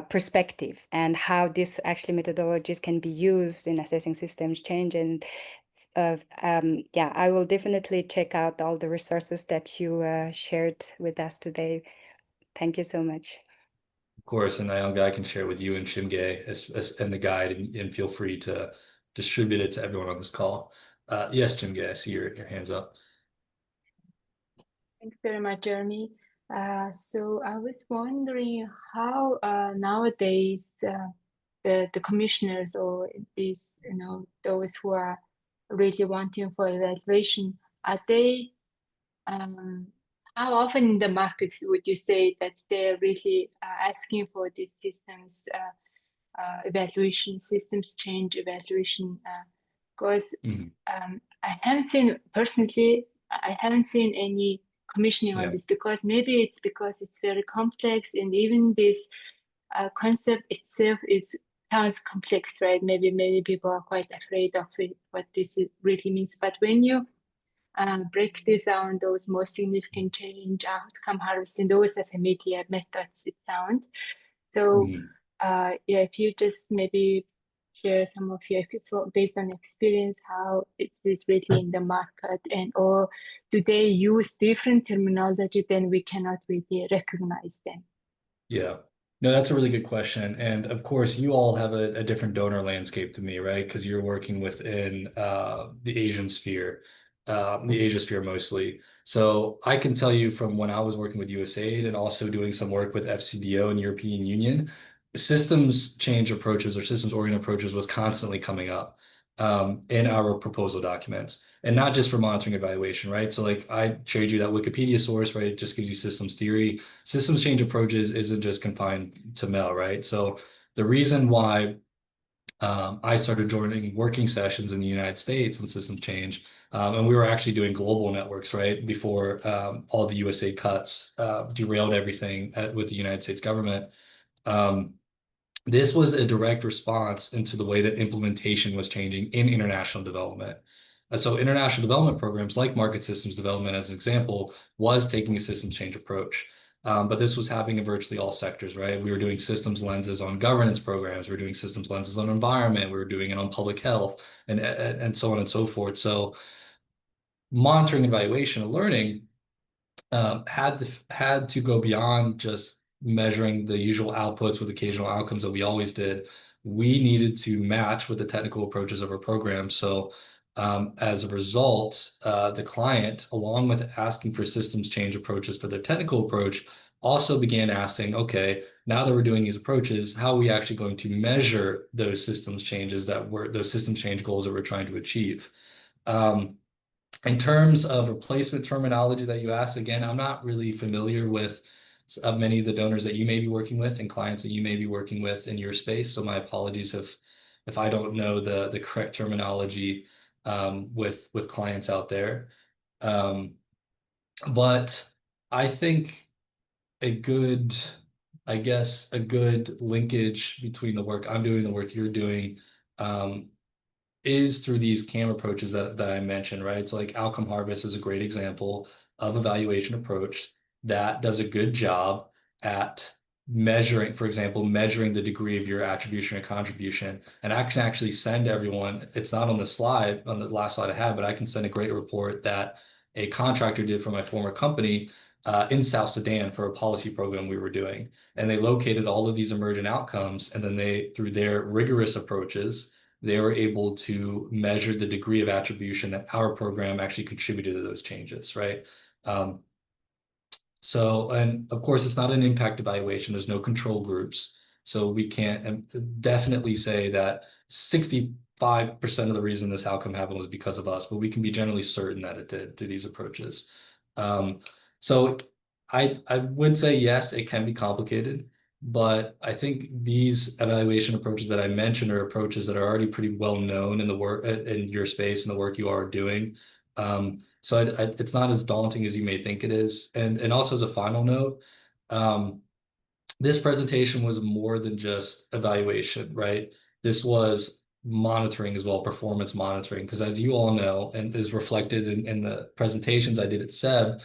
Speaker 1: perspective and how these actually methodologies can be used in assessing systems change. And yeah, I will definitely check out all the resources that you shared with us today. Thank you so much.
Speaker 2: Of course, and Nyanga, I can share with you and Shimge and the guide, and feel free to distribute it to everyone on this call. Yes, Shimge, I see your hands up.
Speaker 3: Thanks very much, Jeremy. So I was wondering how nowadays the commissioners or these, those who are really wanting for evaluation, are they, how often in the markets would you say that they're really asking for these systems evaluation, systems change evaluation? Because I haven't seen personally, I haven't seen any commissioning on this, because maybe it's because it's very complex, and even this concept itself sounds complex, right? Maybe many people are quite afraid of it, what this really means. But when you break this down, those most significant change, outcome harvesting, those are familiar methods, it sounds. So yeah, if you just maybe share some of your, based on experience, how it is really in the market, and or do they use different terminology, then we cannot really recognize them?
Speaker 2: Yeah. No, that's a really good question. And of course, you all have a different donor landscape to me, right? Because you're working within the Asian sphere, the Asia sphere mostly. So I can tell you from when I was working with USAID and also doing some work with FCDO and European Union, systems change approaches or systems oriented approaches was constantly coming up in our proposal documents. And not just for monitoring evaluation, right? So like I showed you that Wikipedia source, right? It just gives you systems theory. Systems change approaches isn't just confined to MEL, right? So the reason why I started joining working sessions in the United States on systems change, and we were actually doing global networks, right? Before all the USA cuts derailed everything with the United States government. This was a direct response into the way that implementation was changing in international development. So international development programs like market systems development, as an example, was taking a systems change approach. But this was happening in virtually all sectors, right? We were doing systems lenses on governance programs. We were doing systems lenses on environment. We were doing it on public health and so on and so forth. So monitoring, evaluation, and learning had to go beyond just measuring the usual outputs with occasional outcomes that we always did. We needed to match with the technical approaches of our program. So as a result, the client, along with asking for systems change approaches for their technical approach, also began asking, okay, now that we're doing these approaches, how are we actually going to measure those systems changes those systems change goals that we're trying to achieve? In terms of replacement terminology that you asked, again, I'm not really familiar with many of the donors that you may be working with and clients that you may be working with in your space. So my apologies if I don't know the correct terminology with clients out there. Um, but I think a good, I guess, a good linkage between the work I'm doing, the work you're doing, um, is through these CAM approaches that I mentioned, right? So like outcome harvest is a great example of evaluation approach that does a good job at measuring, for example, measuring the degree of your attribution or contribution. And I can actually send everyone, it's not on the slide, on the last slide I had, but I can send a great report that a contractor did for my former company in South Sudan for a policy program we were doing. And they located all of these emergent outcomes, and then through their rigorous approaches, they were able to measure the degree of attribution that our program actually contributed to those changes, right? Um, and of course, it's not an impact evaluation. There's no control groups. So we can't definitely say that 65% of the reason this outcome happened was because of us, but we can be generally certain that it did through these approaches. Um, so I would say, yes, it can be complicated, but I think these evaluation approaches that I mentioned are approaches that are already pretty well known in the work in your space and the work you are doing. So it's not as daunting as you may think it is. And also as a final note, um, this presentation was more than just evaluation, right? This was monitoring as well, performance monitoring, because as you all know, and is reflected in the presentations I did at SEB,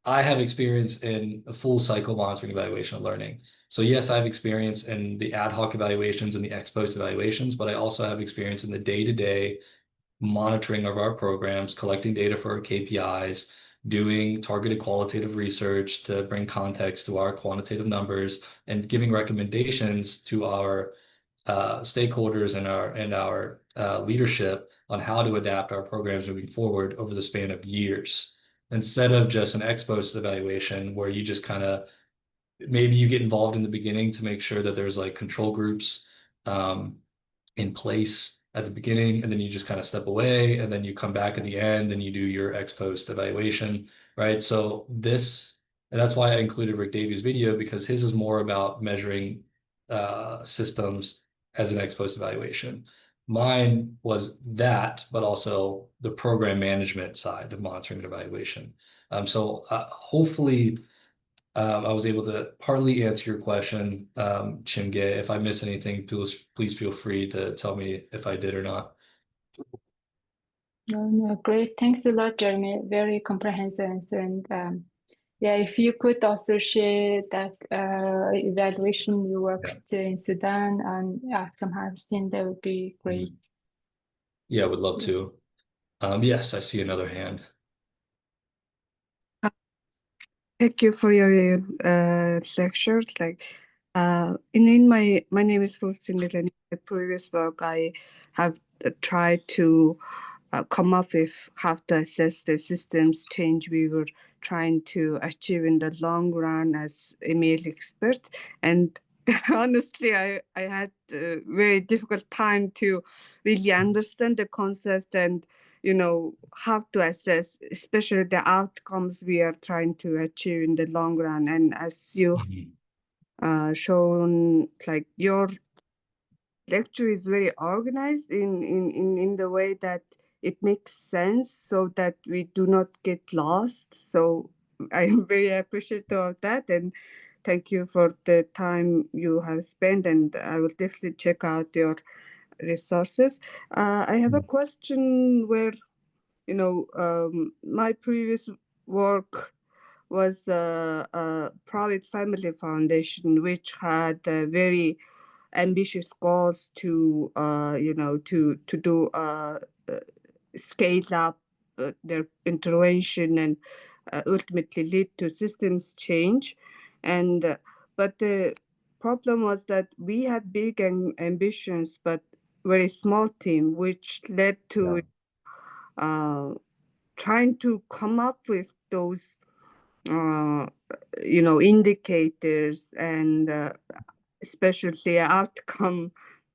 Speaker 2: I have experience in a full cycle monitoring, evaluation, and learning. So yes, I have experience in the ad hoc evaluations and the ex post evaluations, but I also have experience in the day-to-day monitoring of our programs, collecting data for our KPIs, doing targeted qualitative research to bring context to our quantitative numbers, and giving recommendations to our stakeholders and our leadership on how to adapt our programs moving forward over the span of years, instead of just an ex post evaluation where you just kind of maybe you get involved in the beginning to make sure that there's like control groups um, in place at the beginning, and then you just kind of step away, and then you come back at the end and you do your ex post evaluation, right? So and that's why I included Rick Davies' video, because his is more about measuring systems as an ex post evaluation. Mine was that, but also the program management side of monitoring and evaluation. So hopefully I was able to partly answer your question, Chimge. If I miss anything, please feel free to tell me if I did or not.
Speaker 3: No, no, great. Thanks a lot, Jeremy. Very comprehensive answer. And yeah, if you could also share that evaluation you
Speaker 2: Yeah.
Speaker 3: worked in Sudan on outcome harvesting, that would be great.
Speaker 2: Yeah, would love
Speaker 3: Yeah.
Speaker 2: to. Yes, I see another hand.
Speaker 4: Thank you for your lectures. In my name is Ruth Sindel, and in the previous work, I have tried to come up with how to assess the systems change we were trying to achieve in the long run as a male expert. And honestly, I had a very difficult time to really understand the concept and how to assess, especially the outcomes we are trying to achieve in the long run. And as you shown, like your lecture is very organized in the way that it makes sense so that we do not get lost. So I am very appreciative of that, and thank you for the time you have spent, and I will definitely check out your resources. I have a question where my previous work was a private family foundation, which had very ambitious goals to, to do scale up their intervention and ultimately lead to systems change. And but the problem was that we had big ambitions, but very small team, which led to uh, trying to come up with those uh, indicators and especially outcome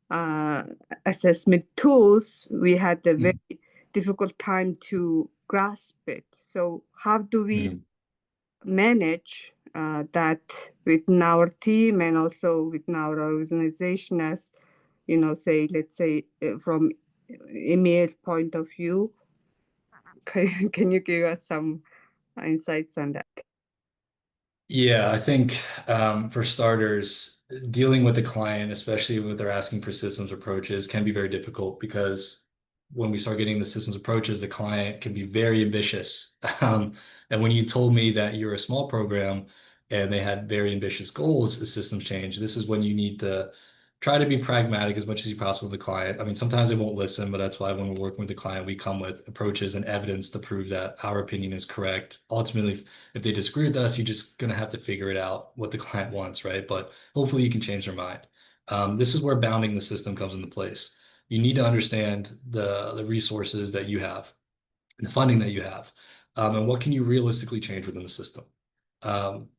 Speaker 4: uh, assessment tools. We had a very difficult time to grasp it. So how do we manage that within our team and also within our organization as, say, let's say from MEA's point of view? Can you give us some insights on that?
Speaker 2: Yeah, I think for starters, dealing with the client, especially when they're asking for systems approaches, can be very difficult because when we start getting the systems approaches, the client can be very ambitious. And when you told me that you're a small program and they had very ambitious goals, the systems change, this is when you need to try to be pragmatic as much as you possible with the client. I mean, sometimes they won't listen, but that's why when we're working with the client, we come with approaches and evidence to prove that our opinion is correct. Ultimately, if they disagree with us, you're just going to have to figure it out what the client wants, right? But hopefully you can change their mind. This is where bounding the system comes into place. You need to understand the resources that you have, the funding that you have, and what can you realistically change within the system. Um,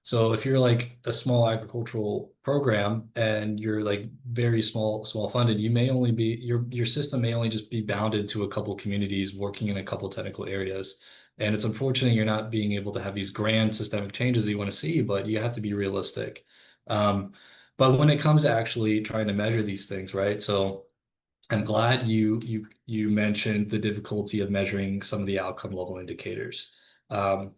Speaker 2: so if you're like a small agricultural program and you're like very small funded, you may only be your system may only just be bounded to a couple communities working in a couple technical areas. And it's unfortunate you're not being able to have these grand systemic changes that you want to see, but you have to be realistic. Um, but when it comes to actually trying to measure these things, right? So I'm glad you mentioned the difficulty of measuring some of the outcome level indicators. Um,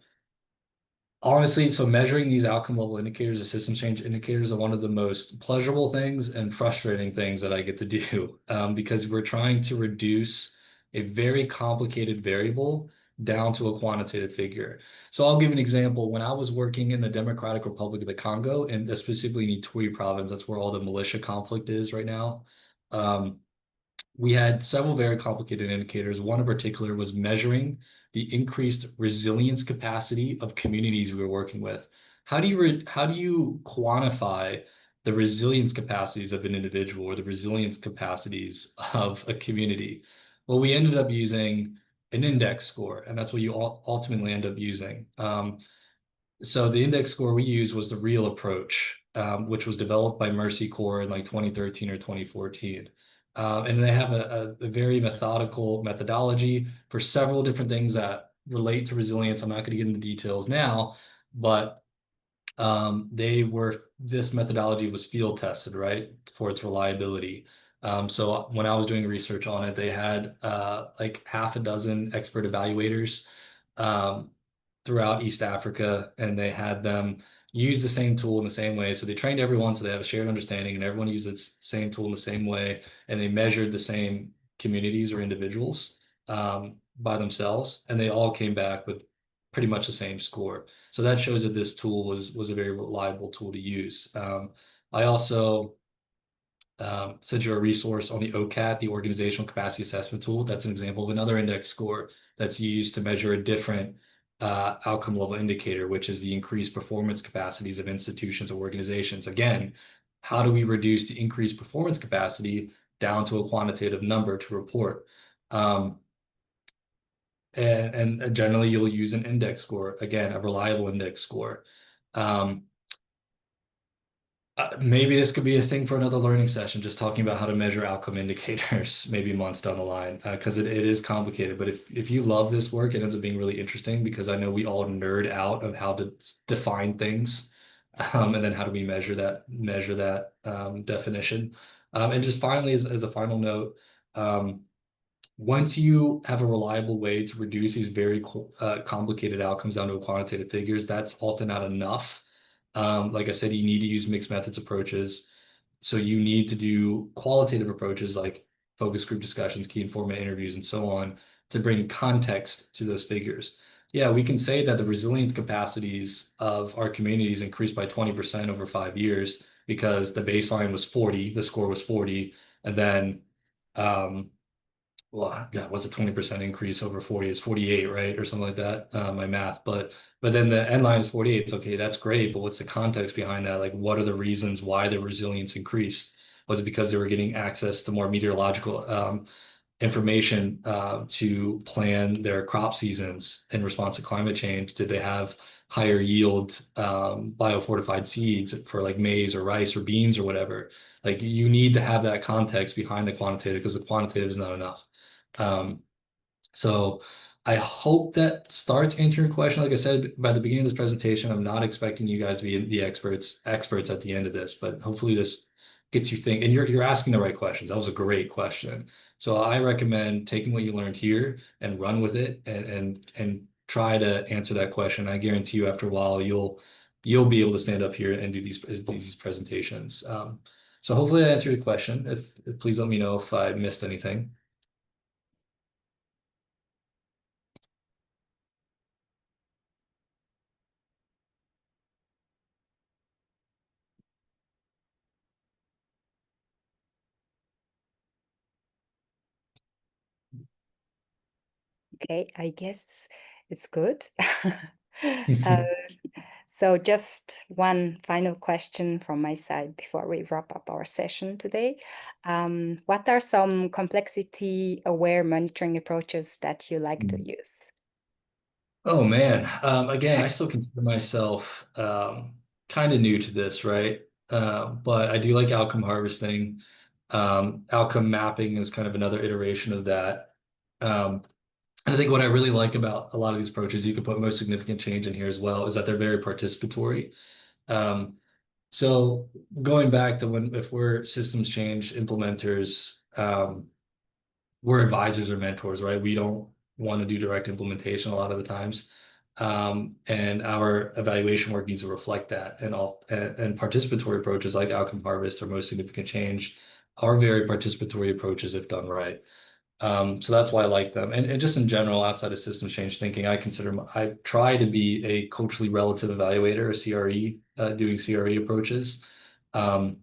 Speaker 2: Honestly, so measuring these outcome level indicators or system change indicators are one of the most pleasurable things and frustrating things that I get to do because we're trying to reduce a very complicated variable down to a quantitative figure. So I'll give an example. When I was working in the Democratic Republic of the Congo, and specifically in Ituri province, that's where all the militia conflict is right now. Um, we had several very complicated indicators. One in particular was measuring the increased resilience capacity of communities we were working with. How do you quantify the resilience capacities of an individual or the resilience capacities of a community? Well, we ended up using an index score, and that's what you ultimately end up using. So the index score we used was the REAL approach, which was developed by Mercy Corps in like 2013 or 2014. And they have a very methodical methodology for several different things that relate to resilience. I'm not going to get into details now, but this methodology was field tested, right, for its reliability. So when I was doing research on it, they had like half a dozen expert evaluators um, throughout East Africa, and they had them use the same tool in the same way. So they trained everyone so they have a shared understanding, and everyone used the same tool in the same way, and they measured the same communities or individuals by themselves, and they all came back with pretty much the same score. So that shows that this tool was a very reliable tool to use. I also sent you a resource on the OCAT, the Organizational Capacity Assessment Tool. That's an example of another index score that's used to measure a different outcome level indicator, which is the increased performance capacities of institutions or organizations. Again, how do we reduce the increased performance capacity down to a quantitative number to report? And generally you'll use an index score, again, a reliable index score. Um, Maybe this could be a thing for another learning session, just talking about how to measure outcome indicators, maybe months down the line, because it is complicated. But if you love this work, it ends up being really interesting because I know we all nerd out of how to define things, and then how do we measure that definition. And just finally, as a final note, um, once you have a reliable way to reduce these very complicated outcomes down to quantitative figures, that's often not enough. Like I said, you need to use mixed methods approaches. So you need to do qualitative approaches like focus group discussions, key informant interviews, and so on to bring context to those figures. yeah, we can say that the resilience capacities of our communities increased by 20% over 5 years because the baseline was 40, the score was 40, and then well, God, what's a 20% increase over 40? It's 48, right? Or something like that, my math. But then the end line is 48. It's okay, that's great, but what's the context behind that? Like, what are the reasons why the resilience increased? Was it because they were getting access to more meteorological information to plan their crop seasons in response to climate change? Did they have higher yield biofortified seeds for like maize or rice or beans or whatever? Like you need to have that context behind the quantitative because the quantitative is not enough. Um, so I hope that starts answering your question. Like I said by the beginning of this presentation, I'm not expecting you guys to be the experts at the end of this, but hopefully this gets you thinking. And you're asking the right questions. That was a great question. So I recommend taking what you learned here and run with it and try to answer that question. I guarantee you after a while you'll be able to stand up here and do these presentations. So hopefully I answered your question. If please let me know if I missed anything.
Speaker 1: Okay, I guess it's good. Uh, so just one final question from my side before we wrap up our session today. What are some complexity-aware monitoring approaches that you like to use?
Speaker 2: Oh man. Again, I still consider myself kind of new to this, right? But I do like outcome harvesting. Outcome mapping is kind of another iteration of that. And I think what I really like about a lot of these approaches, you can put most significant change in here as well, is that they're very participatory. Um, so going back to if we're systems change implementers, we're advisors or mentors, right? We don't want to do direct implementation a lot of the times. And our evaluation work needs to reflect that. And participatory approaches like outcome harvest or most significant change are very participatory approaches if done right. So that's why I like them. And just in general, outside of systems change thinking, I try to be a culturally relative evaluator, a CRE, doing CRE approaches. Um,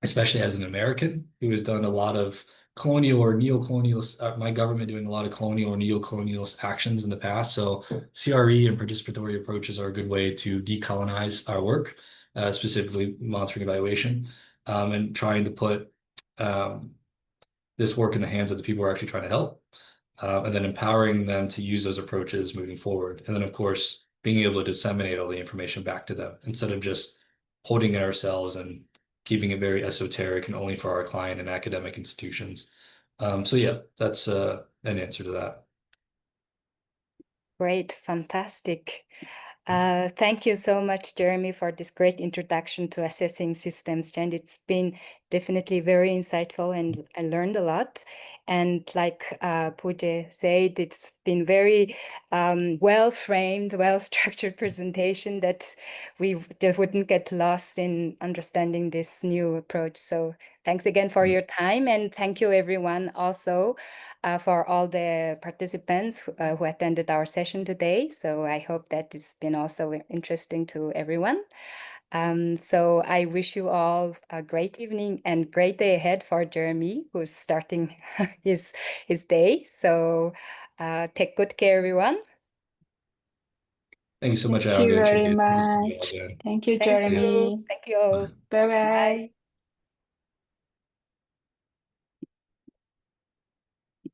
Speaker 2: Especially as an American who has done a lot of colonial or neo-colonial, my government doing a lot of colonial or neo-colonial actions in the past. So CRE and participatory approaches are a good way to decolonize our work, specifically monitoring evaluation, and trying to put um, this work in the hands of the people who are actually trying to help, and then empowering them to use those approaches moving forward. And then, of course, being able to disseminate all the information back to them instead of just holding it ourselves and keeping it very esoteric and only for our client and academic institutions. So yeah, that's an answer to that.
Speaker 1: Great, fantastic. Thank you so much, Jeremy, for this great introduction to assessing systems change. It's been definitely very insightful and I learned a lot. And like Pooja said, it's been very well-framed, well-structured presentation that we just wouldn't get lost in understanding this new approach. So thanks again for your time, and thank you everyone also for all the participants who attended our session today. So I hope that it's been also interesting to everyone. So I wish you all a great evening and great day ahead for Jeremy, who's starting his day. So take good care, everyone.
Speaker 2: Thank you so much,
Speaker 3: Thank you
Speaker 2: Alga.
Speaker 3: very
Speaker 2: Appreciate it.
Speaker 3: much. Thank you,
Speaker 1: Thank you.
Speaker 3: Jeremy.
Speaker 1: Thank you all.
Speaker 3: Bye bye.
Speaker 1: Bye.